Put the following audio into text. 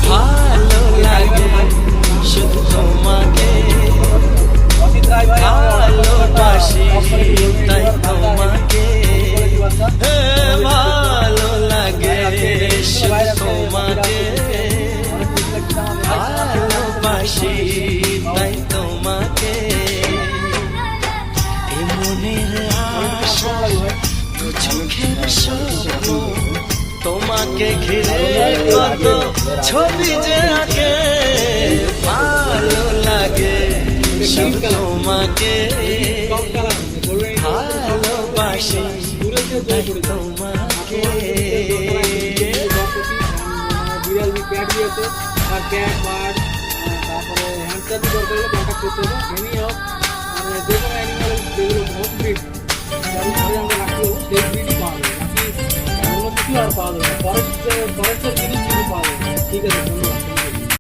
ভালো লাগে শুধু তোমাকে ভালোবাসি তাই তোমাকে ভালো লাগে শুধু তোমাকে ভালোবাসি তাই তোমাকে মনের আশা তো চোখের স্বপ্ন তোমাকে ঘিরে কত ছবি যে আঁকে ভালো লাগে শুধু তোমাকে ভালোবাসি তাই তোমাকে তারপরে হ্যান্ডসার দরকার হলে কন্ট্যাক্ট করতে হবে এমনি হোক যে কোনো অ্যানিমাল যেগুলো হোম ব্রিড আমরা রাখতে সেই ব্রিডই পাওয়া যাবে বাকি অন্য কিছু আর পাওয়া যাবে না।